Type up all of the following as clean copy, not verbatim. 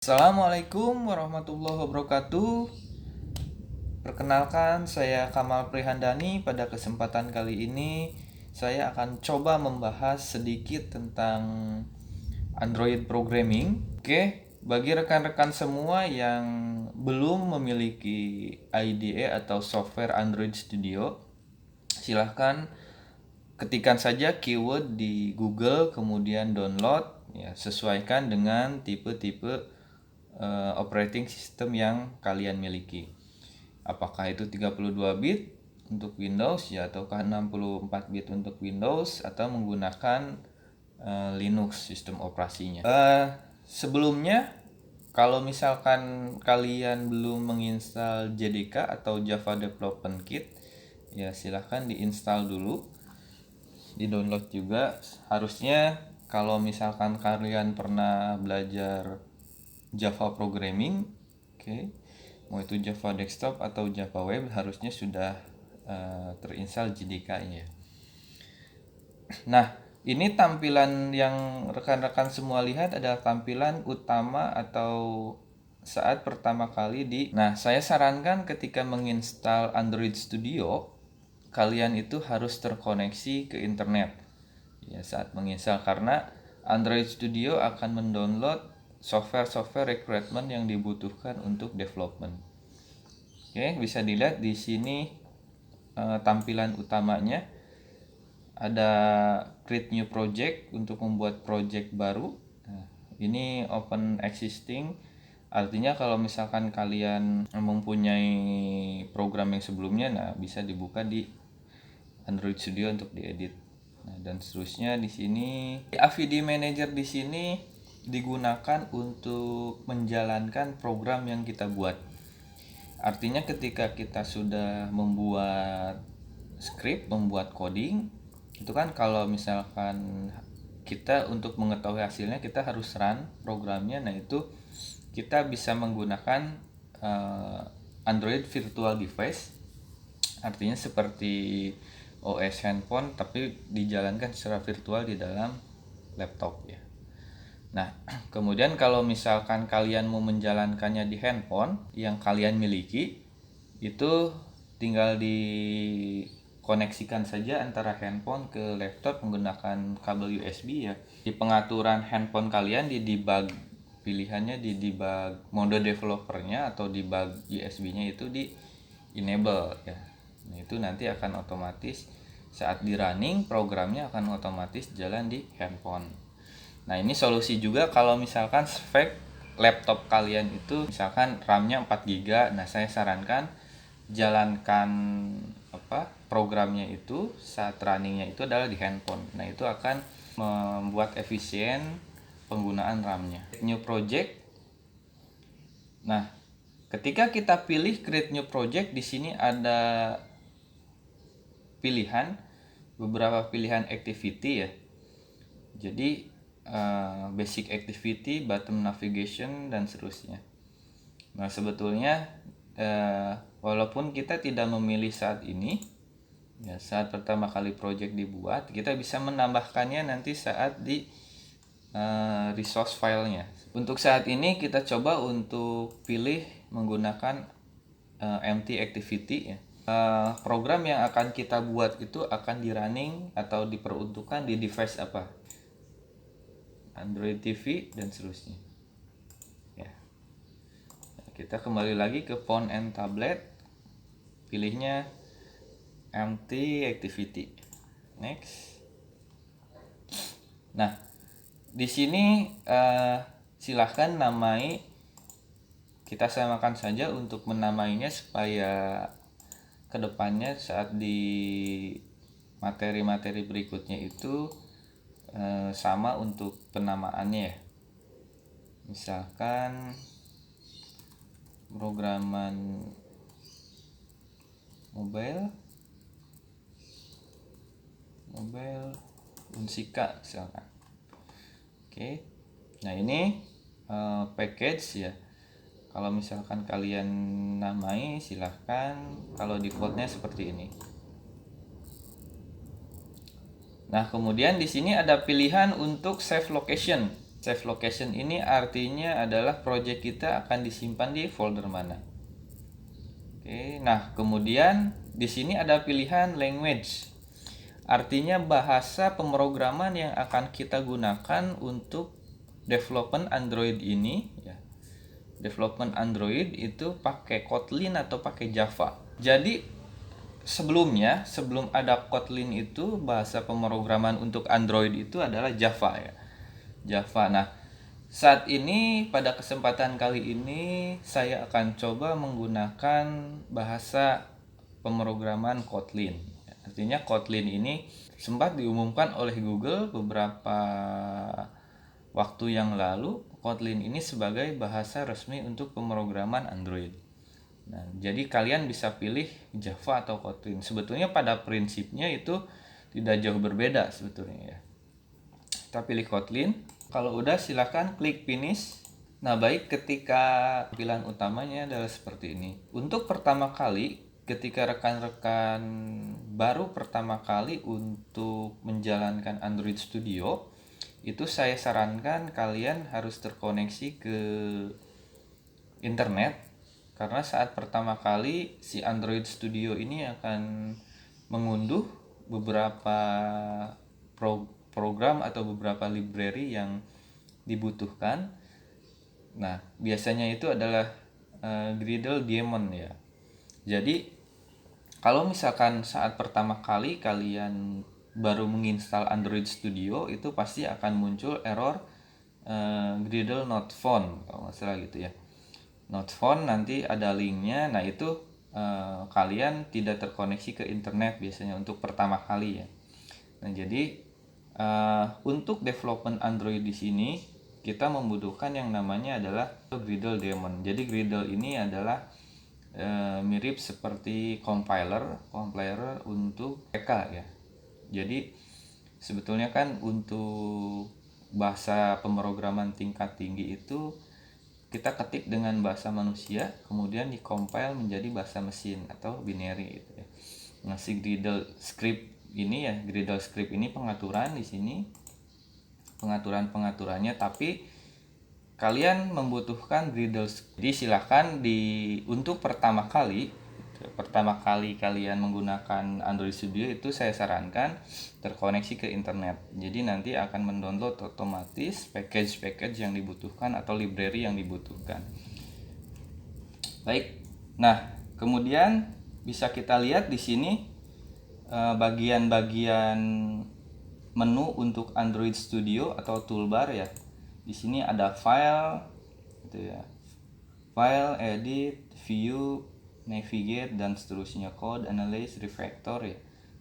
Assalamualaikum warahmatullahi wabarakatuh. Perkenalkan, saya Kamal Prihandani. Pada kesempatan kali ini, saya akan coba membahas sedikit tentang Android programming. Oke, bagi rekan-rekan semua yang belum memiliki IDE atau software Android Studio, silahkan ketikkan saja keyword di Google, kemudian download. Ya, sesuaikan dengan tipe-tipe operating system yang kalian miliki. Apakah itu 32 bit untuk Windows ya, ataukah 64 bit untuk Windows, atau menggunakan Linux sistem operasinya. Sebelumnya, kalau misalkan kalian belum menginstal JDK atau Java Development Kit, ya silahkan diinstal dulu, di-download juga. Harusnya kalau misalkan kalian pernah belajar Java programming, oke, mau itu Java desktop atau Java web, harusnya sudah terinstall JDK-nya. Nah, ini tampilan yang rekan-rekan semua lihat adalah tampilan utama atau saat pertama kali Nah, saya sarankan ketika menginstal Android Studio, kalian itu harus terkoneksi ke internet ya saat menginstal, karena Android Studio akan mendownload software requirement yang dibutuhkan untuk development. Oke, bisa dilihat di sini tampilan utamanya. Ada create new project untuk membuat project baru. Nah, ini open existing, artinya kalau misalkan kalian mempunyai program yang sebelumnya, nah bisa dibuka di Android Studio untuk diedit. Nah, dan seterusnya di sini AVD Manager di sini digunakan untuk menjalankan program yang kita buat. Artinya ketika kita sudah membuat script, membuat coding, itu kan kalau misalkan kita untuk mengetahui hasilnya kita harus run programnya. Nah, itu kita bisa menggunakan Android Virtual Device, artinya seperti OS handphone tapi dijalankan secara virtual di dalam laptop ya. Nah, kemudian kalau misalkan kalian mau menjalankannya di handphone yang kalian miliki, itu tinggal dikoneksikan saja antara handphone ke laptop menggunakan kabel USB ya. Di pengaturan handphone kalian, di debug pilihannya, di debug mode developernya atau debug USB-nya itu di enable ya. Nah, itu nanti akan otomatis saat di running programnya akan otomatis jalan di handphone. Nah, ini solusi juga kalau misalkan spek laptop kalian itu misalkan RAM-nya 4 GB. Nah, saya sarankan jalankan programnya itu saat runningnya itu adalah di handphone. Nah, itu akan membuat efisien penggunaan RAM-nya. New project. Nah, ketika kita pilih create new project, di sini ada beberapa pilihan activity ya. Jadi basic activity, button navigation, dan seterusnya. Nah, sebetulnya walaupun kita tidak memilih saat ini ya, saat pertama kali project dibuat, kita bisa menambahkannya nanti saat di resource filenya. Untuk saat ini kita coba untuk pilih menggunakan empty activity ya. Program yang akan kita buat itu akan di running atau diperuntukkan di device apa? Android TV dan seterusnya ya. Kita kembali lagi ke phone and tablet, pilihnya empty activity, next. Nah, di sini silahkan namai, kita samakan saja untuk menamainya supaya kedepannya saat di materi-materi berikutnya itu sama untuk penamaannya ya. Misalkan programan mobile Unsika misalkan. Oke. Nah, ini package ya. Kalau misalkan kalian namai, silahkan. Kalau defaultnya seperti ini. Nah, kemudian di sini ada pilihan untuk save location. Save location ini artinya adalah project kita akan disimpan di folder mana. Oke, nah kemudian di sini ada pilihan language. Artinya bahasa pemrograman yang akan kita gunakan untuk development Android ini ya. Development Android itu pakai Kotlin atau pakai Java. Jadi sebelum ada Kotlin itu bahasa pemrograman untuk Android itu adalah Java ya. Java. Nah, saat ini pada kesempatan kali ini saya akan coba menggunakan bahasa pemrograman Kotlin. Artinya Kotlin ini sempat diumumkan oleh Google beberapa waktu yang lalu, Kotlin ini sebagai bahasa resmi untuk pemrograman Android. Nah, jadi kalian bisa pilih Java atau Kotlin. Sebetulnya pada prinsipnya itu tidak jauh berbeda sebetulnya ya. Kita pilih Kotlin. Kalau udah silahkan klik finish. Nah, baik, ketika tampilan utamanya adalah seperti ini. Untuk pertama kali, ketika rekan-rekan baru pertama kali untuk menjalankan Android Studio, itu saya sarankan kalian harus terkoneksi ke internet, karena saat pertama kali si Android Studio ini akan mengunduh beberapa program atau beberapa library yang dibutuhkan. Nah, biasanya itu adalah Gradle Daemon ya. Jadi kalau misalkan saat pertama kali kalian baru menginstal Android Studio, itu pasti akan muncul error Gradle not found kalau nggak salah gitu ya. Not found, nanti ada linknya. Nah, itu kalian tidak terkoneksi ke internet biasanya untuk pertama kali ya. Nah, jadi untuk development Android di sini kita membutuhkan yang namanya adalah Gradle Daemon. Jadi Gradle ini adalah mirip seperti compiler untuk PK ya. Jadi sebetulnya kan untuk bahasa pemrograman tingkat tinggi itu kita ketik dengan bahasa manusia, kemudian dikompil menjadi bahasa mesin atau binary gitu ya. Nah, si Gradle script ini ya, Gradle script ini pengaturan di sini, pengaturannya, tapi kalian membutuhkan Gradle. Jadi silahkan untuk pertama kali kalian menggunakan Android Studio itu saya sarankan terkoneksi ke internet. Jadi nanti akan mendownload otomatis package yang dibutuhkan atau library yang dibutuhkan. Baik. Nah, kemudian bisa kita lihat di sini bagian-bagian menu untuk Android Studio atau toolbar ya. Di sini ada file gitu ya. File, edit, view, navigate dan seterusnya, code, analyze, refactor ya,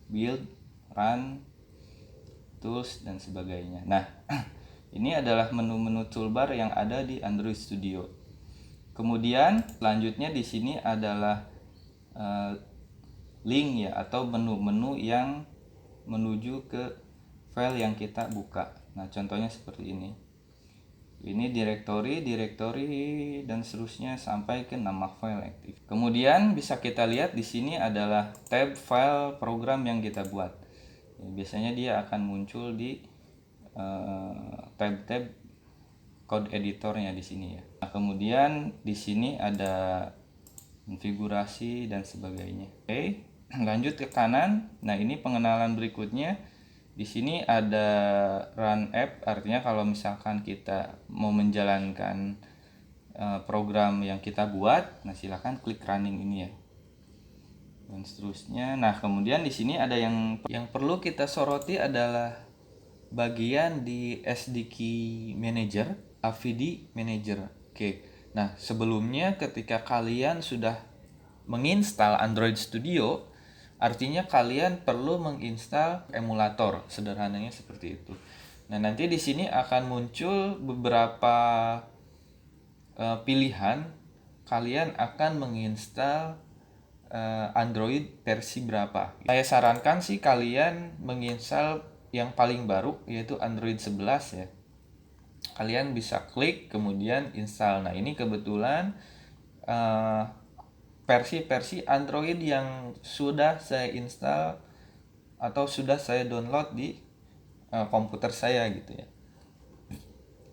build, run, tools dan sebagainya. Nah, ini adalah menu-menu toolbar yang ada di Android Studio. Kemudian selanjutnya di sini adalah link ya, atau menu-menu yang menuju ke file yang kita buka. Nah, contohnya seperti ini. Ini direktori dan seterusnya sampai ke nama file aktif. Kemudian bisa kita lihat di sini adalah tab file program yang kita buat. Ya, biasanya dia akan muncul di tab-tab code editornya di sini ya. Nah, kemudian di sini ada konfigurasi dan sebagainya. Oke, lanjut ke kanan. Nah, ini pengenalan berikutnya. Di sini ada run app, artinya kalau misalkan kita mau menjalankan program yang kita buat, nah silakan klik running ini ya. Dan seterusnya. Nah, kemudian di sini ada yang perlu kita soroti adalah bagian di SDK Manager, AVD Manager. Oke. Nah, sebelumnya ketika kalian sudah menginstal Android Studio, artinya kalian perlu menginstal emulator, sederhananya seperti itu. Nah, nanti di sini akan muncul beberapa pilihan. Kalian akan menginstal Android versi berapa. Saya sarankan sih kalian menginstal yang paling baru, yaitu Android 11 ya. Kalian bisa klik kemudian install. Nah, ini kebetulan versi Android yang sudah saya install atau sudah saya download di komputer saya gitu ya.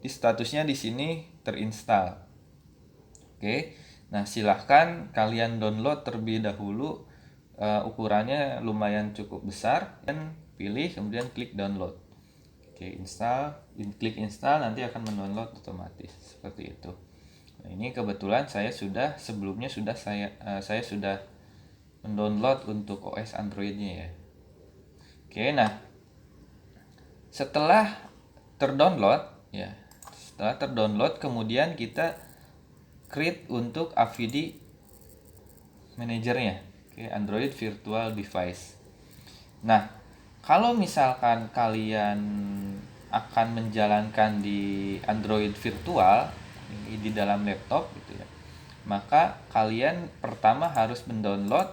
statusnya di sini terinstall. Oke. Nah, silahkan kalian download terlebih dahulu. Ukurannya lumayan cukup besar, dan pilih kemudian klik download. Oke, klik install, nanti akan mendownload otomatis seperti itu. Nah, ini kebetulan saya sebelumnya saya sudah mendownload untuk OS Android-nya ya. Oke, nah setelah terdownload kemudian kita create untuk AVD manajernya. Oke, Android Virtual Device. Nah, kalau misalkan kalian akan menjalankan di Android virtual di dalam laptop gitu ya, maka kalian pertama harus mendownload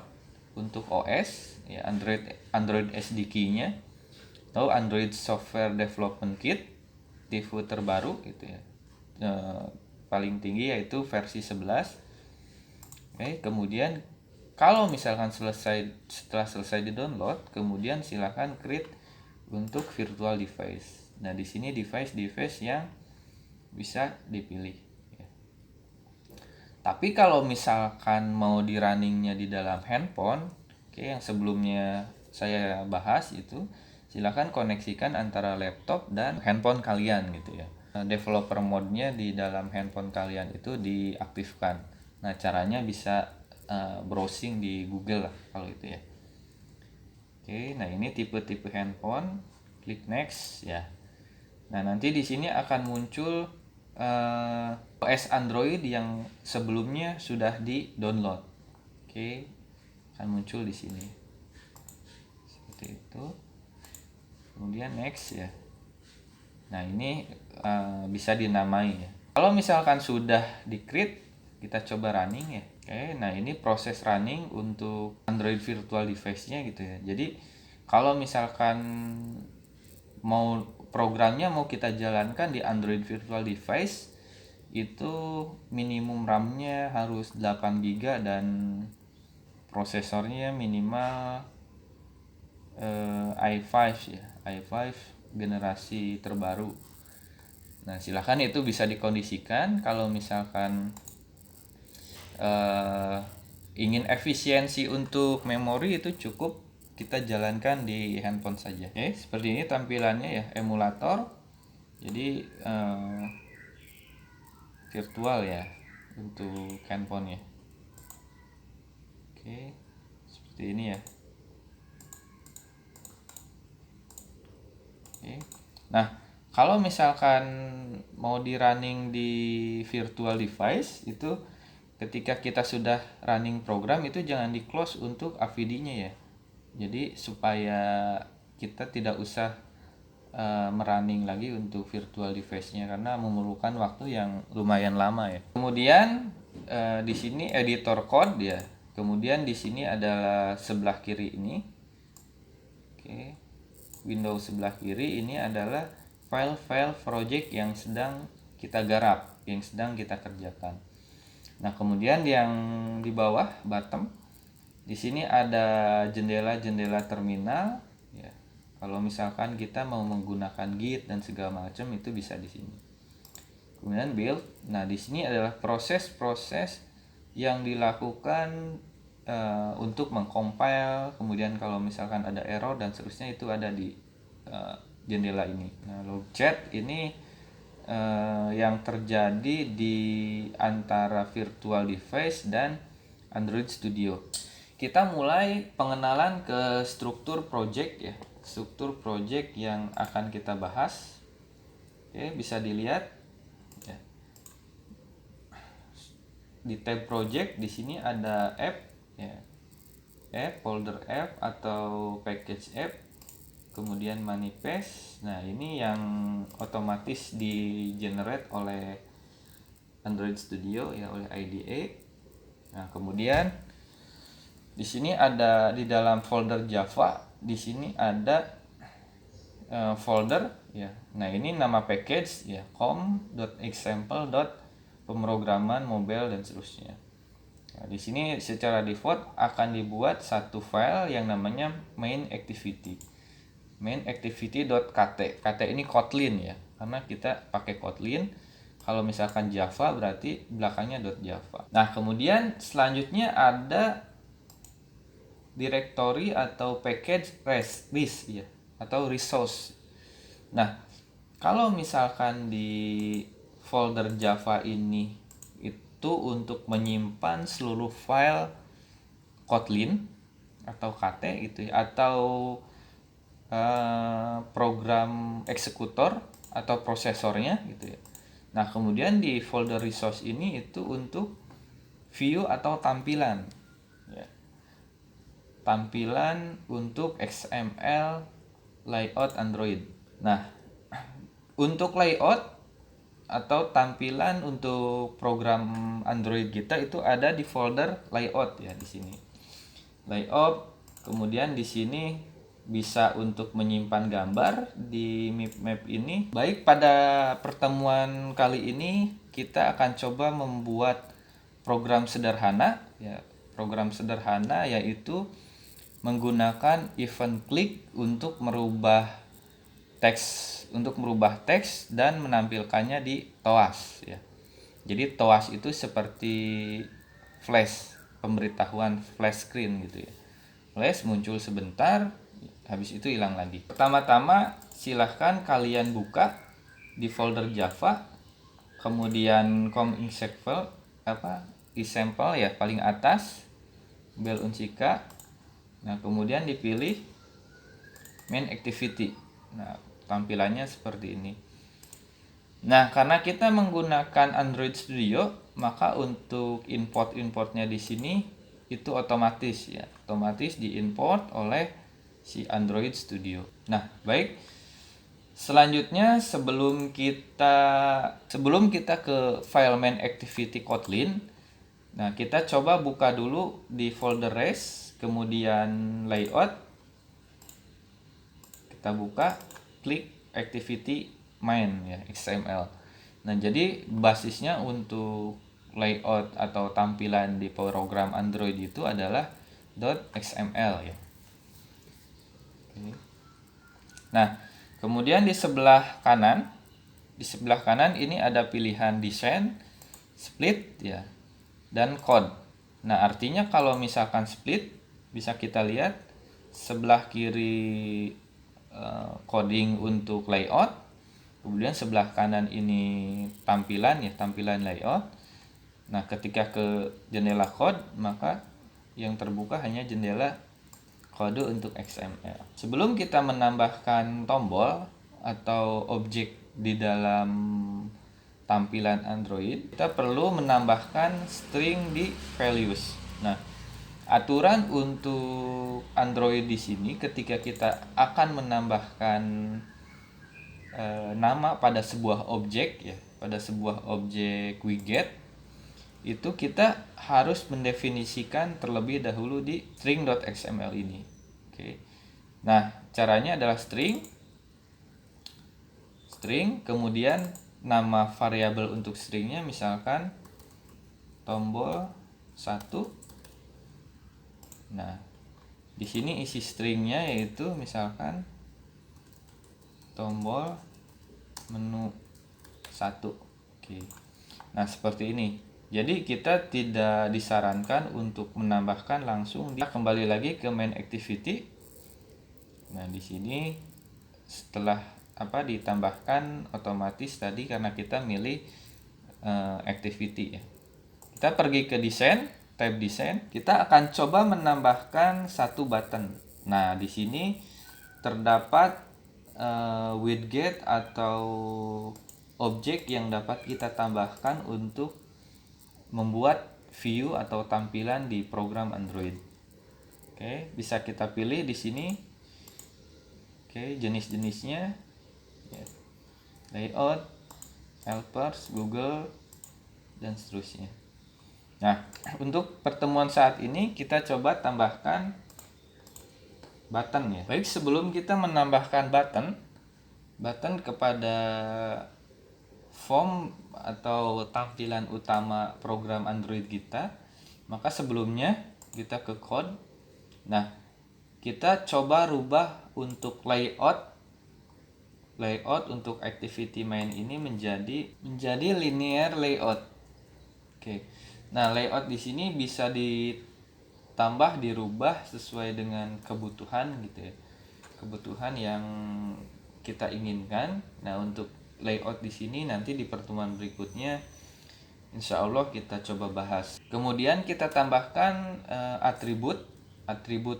untuk OS ya, Android SDK-nya atau Android Software Development Kit tipe terbaru gitu ya. Paling tinggi yaitu versi 11. Oke, kemudian kalau misalkan setelah selesai di-download, kemudian silakan create untuk virtual device. Nah, di sini device yang bisa dipilih ya. Tapi kalau misalkan mau di runningnya di dalam handphone, oke, yang sebelumnya saya bahas itu, silakan koneksikan antara laptop dan handphone kalian gitu ya. Developer mode-nya di dalam handphone kalian itu diaktifkan. Nah, caranya bisa browsing di Google lah kalau itu ya. Oke, nah ini tipe-tipe handphone, klik next ya. Nah, nanti di sini akan muncul OS Android yang sebelumnya sudah di-download. Oke, akan muncul di sini. Seperti itu. Kemudian next ya. Nah, ini bisa dinamai ya. Kalau misalkan sudah di-create, kita coba running ya. Oke, nah ini proses running untuk Android Virtual Device-nya gitu ya. Jadi kalau misalkan programnya mau kita jalankan di Android Virtual Device, itu minimum RAM-nya harus 8 GB dan prosesornya minimal i5 ya, i5 generasi terbaru. Nah, silahkan itu bisa dikondisikan. Kalau misalkan ingin efisiensi untuk memori, itu cukup kita jalankan di handphone saja. Oke, seperti ini tampilannya ya, emulator. Jadi virtual ya untuk handphone ya. Oke, seperti ini ya. Oke. Nah, kalau misalkan mau di running di virtual device itu, ketika kita sudah running program itu jangan di close untuk AVD-nya ya. Jadi supaya kita tidak usah merunning lagi untuk virtual device-nya karena memerlukan waktu yang lumayan lama ya. Kemudian di sini editor code ya. Kemudian di sini adalah sebelah kiri ini. Oke. Windows sebelah kiri ini adalah file-file project yang sedang kita garap, yang sedang kita kerjakan. Nah, kemudian yang di bawah bottom di sini ada jendela-jendela terminal ya. Kalau misalkan kita mau menggunakan Git dan segala macam itu bisa di sini. Kemudian build. Nah, di sini adalah proses-proses yang dilakukan untuk mengcompile, kemudian kalau misalkan ada error dan seterusnya itu ada di jendela ini. Nah, log chat ini yang terjadi di antara virtual device dan Android Studio. Kita mulai pengenalan ke struktur project ya, struktur project yang akan kita bahas. Oke, bisa dilihat ya. Di tab project di sini ada app ya, folder app atau package app, kemudian manifest. Nah, ini yang otomatis di generate oleh Android Studio ya, oleh IDE. Nah, kemudian di sini ada di dalam folder Java, di sini ada folder ya. Nah, ini nama package ya, com.example.pemrograman mobile dan seterusnya. Nah, di sini secara default akan dibuat satu file yang namanya main activity. main activity.kt. Kt ini Kotlin ya. karena kita pakai Kotlin. Kalau misalkan Java berarti belakangnya .java. Nah, kemudian selanjutnya ada directory atau package list ya, atau resource. Nah, kalau misalkan di folder Java ini itu untuk menyimpan seluruh file Kotlin atau KT gitu ya, atau program eksekutor atau prosesornya gitu ya. Nah, kemudian di folder resource ini itu untuk view atau tampilan ya. Tampilan untuk XML layout Android. Nah, untuk layout atau tampilan untuk program Android kita itu ada di folder layout ya, di sini. Layout, kemudian di sini bisa untuk menyimpan gambar di map ini. Baik, pada pertemuan kali ini kita akan coba membuat program sederhana ya, program sederhana yaitu menggunakan event click untuk merubah teks dan menampilkannya di TOAS ya. Jadi TOAS itu seperti flash, pemberitahuan flash screen gitu ya. Flash muncul sebentar, habis itu hilang lagi. Pertama-tama silahkan kalian buka di folder Java, kemudian example ya paling atas, bel unsika. Nah, kemudian dipilih main activity. Nah, tampilannya seperti ini. Nah, karena kita menggunakan Android Studio, maka untuk importnya di sini itu otomatis ya, otomatis diimport oleh si Android Studio. Nah, baik. Selanjutnya sebelum kita ke file main activity Kotlin, nah kita coba buka dulu di folder res, kemudian layout. Kita buka, klik activity main ya, XML. Nah, jadi basisnya untuk layout atau tampilan di program Android itu adalah .xml ya. Oke. Nah, kemudian di sebelah kanan ini ada pilihan desain, split ya, dan code. Nah, artinya kalau misalkan split bisa kita lihat sebelah kiri coding untuk layout, kemudian sebelah kanan ini tampilan layout. Nah, ketika ke jendela code, maka yang terbuka hanya jendela kode untuk XML. Sebelum kita menambahkan tombol atau objek di dalam tampilan Android, kita perlu menambahkan string di values. Nah, aturan untuk Android di sini ketika kita akan menambahkan nama pada sebuah objek ya, pada sebuah objek widget, itu kita harus mendefinisikan terlebih dahulu di string.xml ini. Oke. Nah, caranya adalah string, kemudian nama variabel untuk stringnya misalkan tombol 1. Nah, di sini isi stringnya yaitu misalkan tombol menu 1. Oke. Nah, seperti ini. Jadi kita tidak disarankan untuk menambahkan langsung. Dia kembali lagi ke main activity. Nah, di sini setelah ditambahkan otomatis tadi karena kita milih activity ya. Kita pergi ke desain, tab desain. Kita akan coba menambahkan satu button. Nah, di sini terdapat widget atau objek yang dapat kita tambahkan untuk membuat view atau tampilan di program Android. Oke, bisa kita pilih di sini. Oke, jenis-jenisnya ya. Layout, helpers, Google, dan seterusnya. Nah, untuk pertemuan saat ini kita coba tambahkan button ya. Baik, sebelum kita menambahkan button kepada form atau tampilan utama program Android kita, maka sebelumnya kita ke code. Nah, kita coba rubah untuk layout layout untuk activity main ini menjadi linear layout. Oke. Nah, layout di sini bisa ditambah, dirubah sesuai dengan kebutuhan gitu ya. Kebutuhan yang kita inginkan. Nah, untuk layout di sini nanti di pertemuan berikutnya insya Allah kita coba bahas. Kemudian kita tambahkan atribut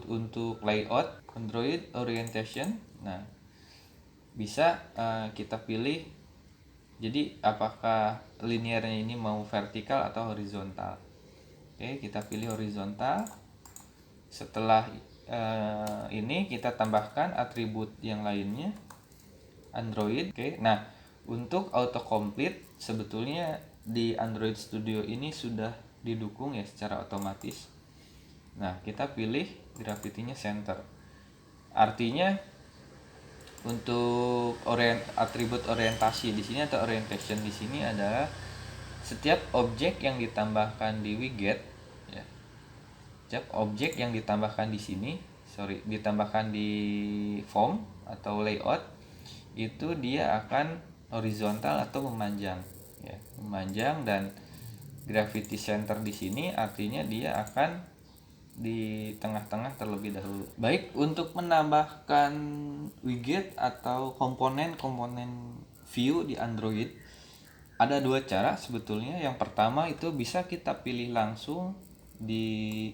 untuk layout Android orientation. Nah, bisa kita pilih, jadi apakah linearnya ini mau vertikal atau horizontal. Oke, kita pilih horizontal. Setelah ini kita tambahkan atribut yang lainnya Android. Oke, nah untuk autocomplete sebetulnya di Android Studio ini sudah didukung ya secara otomatis. Nah, kita pilih gravity-nya center. Artinya untuk atribut orientasi di sini atau orientation di sini adalah setiap objek yang ditambahkan di widget ya. Setiap objek yang ditambahkan di sini, ditambahkan di form atau layout itu dia akan horizontal atau memanjang ya, memanjang, dan gravity center di sini artinya dia akan di tengah-tengah terlebih dahulu. Baik, untuk menambahkan widget atau komponen-komponen view di Android ada dua cara sebetulnya. Yang pertama itu bisa kita pilih langsung di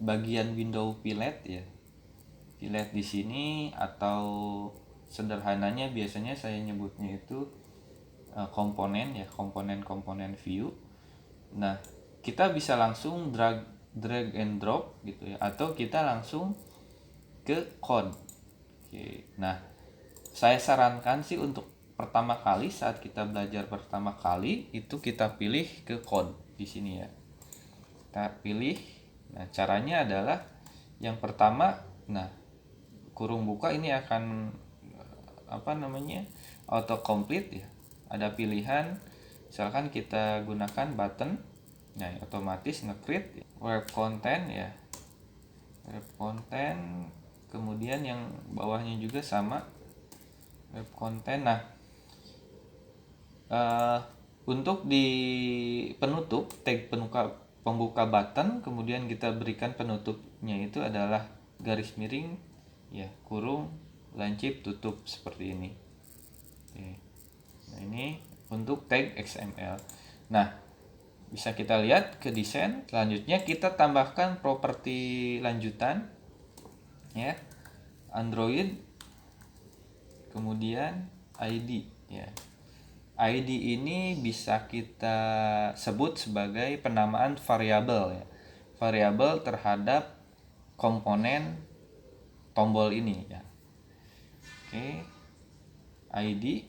bagian window fillet ya. Fillet di sini, atau sederhananya biasanya saya nyebutnya itu komponen ya, komponen view. Nah, kita bisa langsung drag and drop gitu ya, atau kita langsung ke code. Oke. Nah, saya sarankan sih untuk pertama kali, saat kita belajar pertama kali itu kita pilih ke code di sini ya. Kita pilih. Nah, caranya adalah yang pertama, nah kurung buka ini akan autocomplete ya. Ada pilihan, misalkan kita gunakan button, nah otomatis nge-create web content ya, web content. Kemudian yang bawahnya juga sama, web content. Nah, untuk di penutup, tag pembuka button, kemudian kita berikan penutupnya itu adalah garis miring ya, kurung, lancip, tutup seperti ini. Oke. Nah, ini untuk tag XML. Nah, bisa kita lihat ke desain. Selanjutnya kita tambahkan properti lanjutan ya, Android, kemudian ID ya. ID ini bisa kita sebut sebagai penamaan variabel ya, variabel terhadap komponen tombol ini ya. Oke, ID.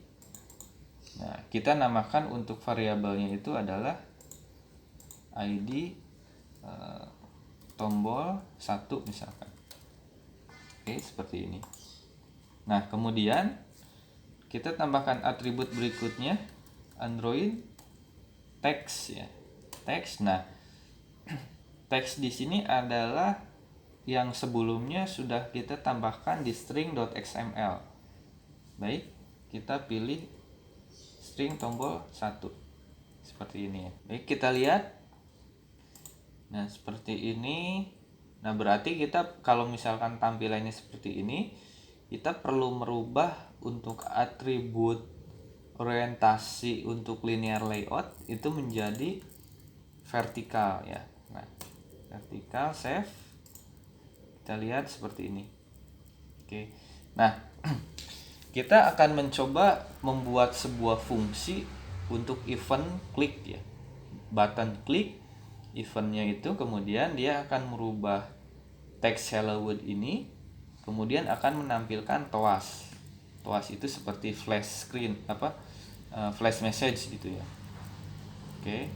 Nah, kita namakan untuk variabelnya itu adalah ID tombol 1 misalkan. Oke, seperti ini. Nah, kemudian kita tambahkan atribut berikutnya, Android text ya. Text. Nah, teks di sini adalah yang sebelumnya sudah kita tambahkan di string.xml. Baik, kita pilih string tombol 1 seperti ini ya. Baik, kita lihat. Nah, seperti ini. Nah, berarti kita kalau misalkan tampilannya seperti ini, kita perlu merubah untuk atribut orientasi untuk linear layout itu menjadi vertikal ya. Nah, vertikal, save. Kita lihat seperti ini. Oke. Nah, kita akan mencoba membuat sebuah fungsi untuk event klik ya. Button klik, eventnya itu kemudian dia akan merubah teks hello world ini, kemudian akan menampilkan toas. Toas itu seperti flash screen, flash message gitu ya. Oke.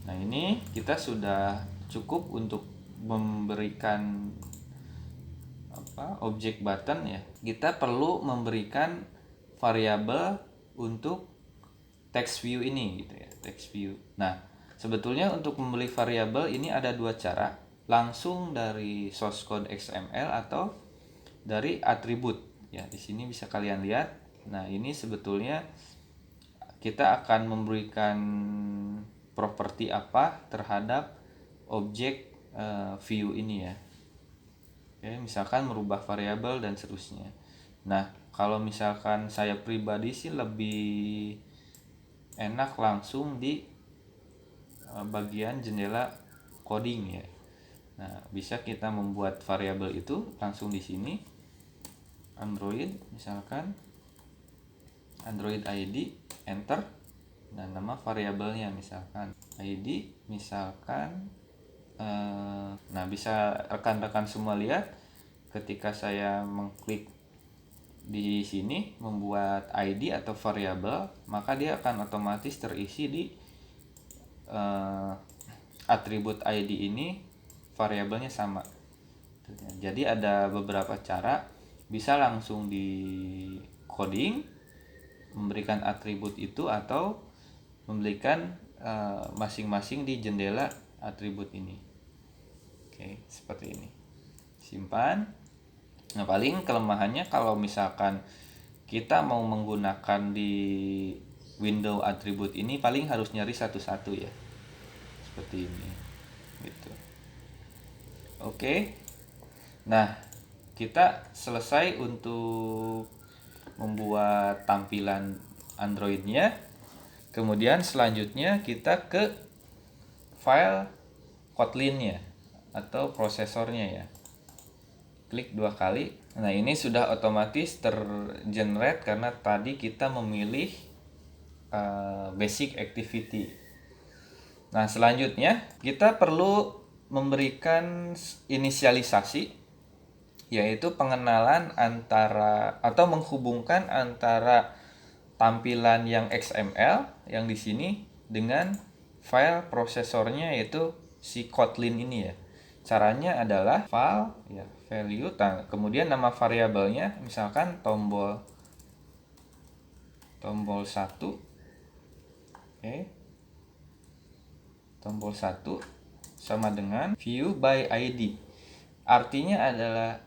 Nah, ini kita sudah cukup untuk memberikan objek button ya. Kita perlu memberikan variabel untuk text view ini gitu ya, text view. Nah, sebetulnya untuk membeli variabel ini ada dua cara, langsung dari source code XML atau dari atribut ya. Di sini bisa kalian lihat Nah, ini sebetulnya kita akan memberikan properti apa terhadap objek view ini ya. Oke, misalkan merubah variabel dan seterusnya. Nah, kalau misalkan saya pribadi sih lebih enak langsung di bagian jendela coding ya. Nah, bisa kita membuat variabel itu langsung di sini. Android misalkan Android ID, enter. Nah, nama variabelnya misalkan ID, misalkan nah, bisa rekan-rekan semua lihat ketika saya mengklik di sini membuat ID atau variabel, maka dia akan otomatis terisi di atribut ID ini variabelnya sama. Jadi ada beberapa cara, bisa langsung di coding memberikan atribut itu atau memberikan masing-masing di jendela atribut ini. Oke, seperti ini. Simpan. Nah, paling kelemahannya kalau misalkan kita mau menggunakan di window atribut ini paling harus nyari satu-satu ya. Seperti ini. Gitu. Oke. Nah, kita selesai untuk membuat tampilan Android-nya. Kemudian selanjutnya kita ke file Kotlin-nya atau prosesornya ya. Klik 2 kali. Nah, ini sudah otomatis tergenerate karena tadi kita memilih basic activity. Nah, selanjutnya kita perlu memberikan inisialisasi, yaitu pengenalan antara atau menghubungkan antara tampilan yang XML yang di sini dengan file prosesornya, yaitu si Kotlin ini ya. Caranya adalah file ya, value, kemudian nama variabelnya misalkan tombol 1. Oke. Tombol 1 sama dengan view by ID. Artinya adalah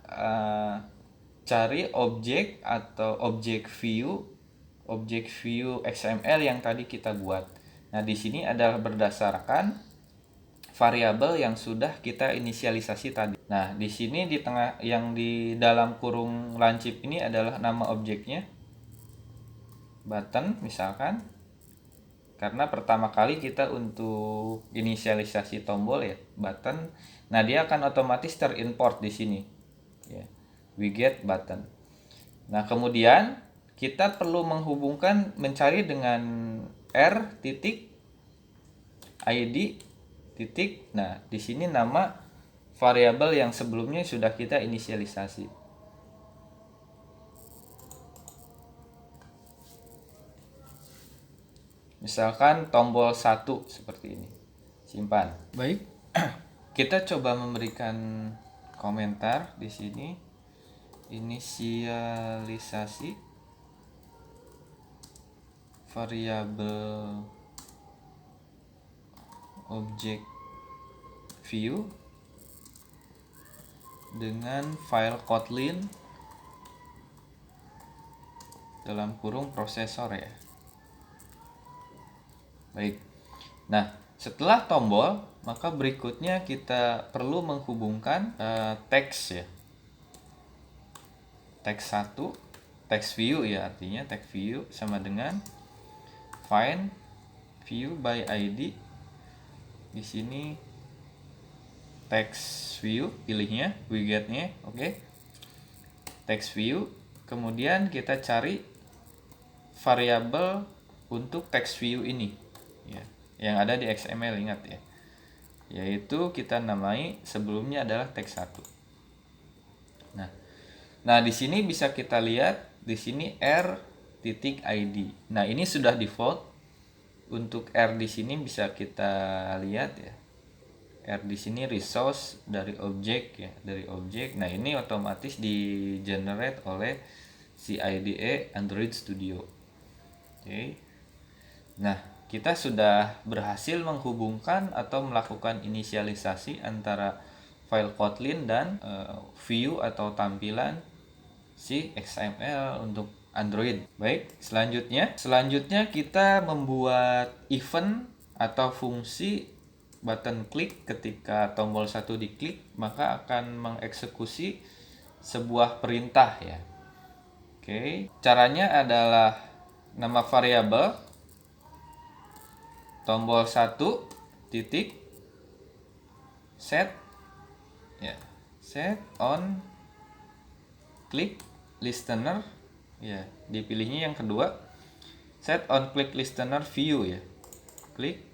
cari objek atau objek view XML yang tadi kita buat. Nah, di sini adalah berdasarkan variabel yang sudah kita inisialisasi tadi. Nah, di sini di tengah yang di dalam kurung lancip ini adalah nama objeknya, button misalkan, karena pertama kali kita untuk inisialisasi tombol ya, button. Nah, dia akan otomatis terimport di sini ya, widget button. Nah, kemudian kita perlu menghubungkan, mencari dengan r titik id titik. Nah, di sini nama variabel yang sebelumnya sudah kita inisialisasi. Misalkan tombol 1 seperti ini. Simpan. Baik. Kita coba memberikan komentar di sini. Inisialisasi variabel objek view dengan file Kotlin dalam kurung prosesor ya. Baik. Nah, setelah tombol, maka berikutnya kita perlu menghubungkan teks ya. Teks 1, teks view ya, artinya teks view sama dengan find view by ID. Di sini text view, pilihnya widgetnya, oke. Text view, kemudian kita cari variabel untuk text view ini ya, yang ada di XML, ingat ya, yaitu kita namai sebelumnya adalah text 1. Nah, di sini bisa kita lihat di sini r.id. Nah, ini sudah default. Untuk R di sini bisa kita lihat ya. R di sini resource dari objek ya, dari objek. Nah, ini otomatis di generate oleh si IDE Android Studio. Oke. Nah, kita sudah berhasil menghubungkan atau melakukan inisialisasi antara file Kotlin dan view atau tampilan si XML untuk Android. Baik, selanjutnya kita membuat event atau fungsi button klik. Ketika tombol 1 diklik, maka akan mengeksekusi sebuah perintah ya. Oke, caranya adalah nama variabel tombol 1 titik set ya, set on click listener ya, dipilihnya yang kedua, set on click listener view ya, klik.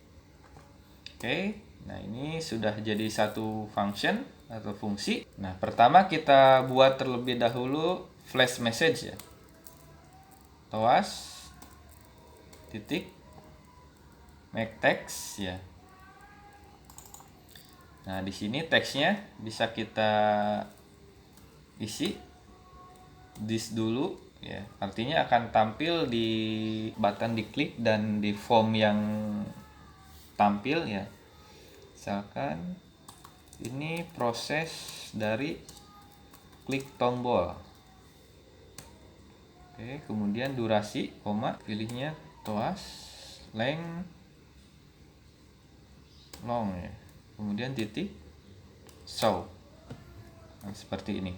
Oke, nah ini sudah jadi satu function atau fungsi. Nah, pertama kita buat terlebih dahulu flash message ya, toas titik make text ya. Nah, di sini teksnya bisa kita isi this dulu ya. Artinya akan tampil di button diklik dan di form yang tampil ya. Misalkan ini proses dari klik tombol. Oke, kemudian durasi, koma, pilihnya toas length long ya. Kemudian titik show. Nah, seperti ini.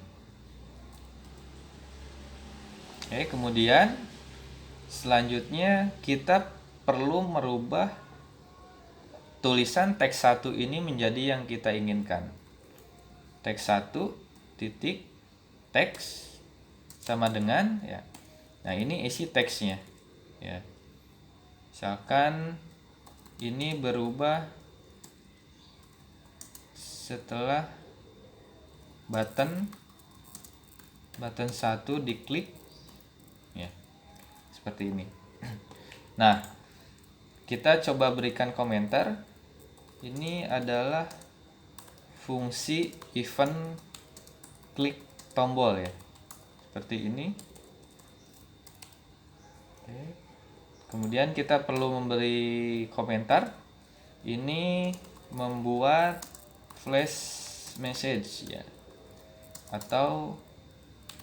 Oke, kemudian selanjutnya kita perlu merubah tulisan teks 1 ini menjadi yang kita inginkan. Teks 1 titik teks sama dengan ya. Nah, ini isi teksnya ya. Misalkan ini berubah setelah button 1 diklik ya, seperti ini. Nah, kita coba berikan komentar. Ini adalah fungsi event klik tombol ya, seperti ini. Oke. Kemudian kita perlu memberi komentar. Ini membuat flash message ya, atau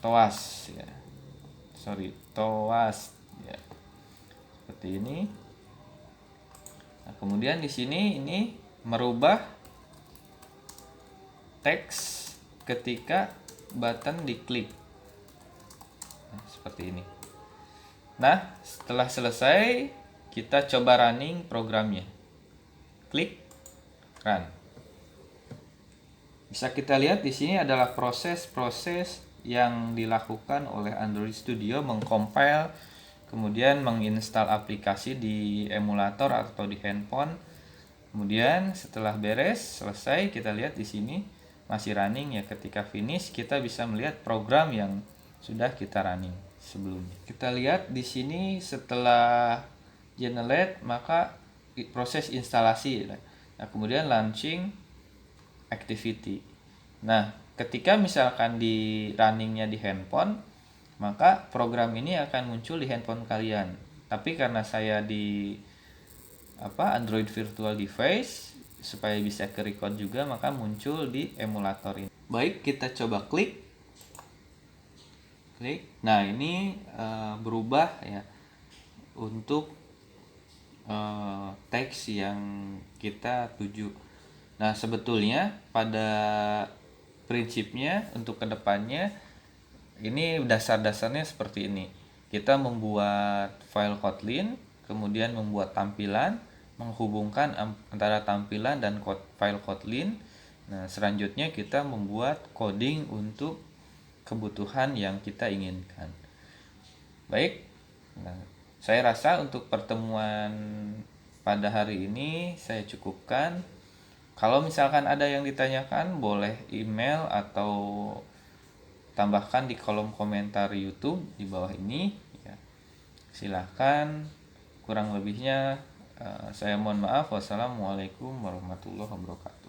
toas ya, toas ya, seperti ini. Nah, kemudian di sini ini merubah teks ketika button diklik. Nah, seperti ini. Nah, setelah selesai kita coba running programnya. Klik run. Bisa kita lihat di sini adalah proses-proses yang dilakukan oleh Android Studio, mengcompile, kemudian menginstal aplikasi di emulator atau di handphone. Kemudian setelah beres, selesai, kita lihat di sini masih running ya. Ketika finish, kita bisa melihat program yang sudah kita running sebelumnya. Kita lihat di sini setelah generate, maka proses instalasi. Nah, kemudian launching activity. Nah, ketika misalkan di runningnya di handphone, maka program ini akan muncul di handphone kalian. Tapi karena saya di Android Virtual Device, supaya bisa ke record juga, maka muncul di emulator ini. Baik, kita coba klik. Nah, ini berubah ya untuk teks yang kita tuju. Nah, sebetulnya pada prinsipnya untuk kedepannya ini dasar-dasarnya seperti ini. Kita membuat file Kotlin, kemudian membuat tampilan, menghubungkan antara tampilan dan file Kotlin. Nah, selanjutnya kita membuat coding untuk kebutuhan yang kita inginkan. Baik, nah, saya rasa untuk pertemuan pada hari ini saya cukupkan. Kalau misalkan ada yang ditanyakan, boleh email atau tambahkan di kolom komentar YouTube di bawah ini ya. Silahkan, kurang lebihnya saya mohon maaf. Wassalamualaikum warahmatullahi wabarakatuh.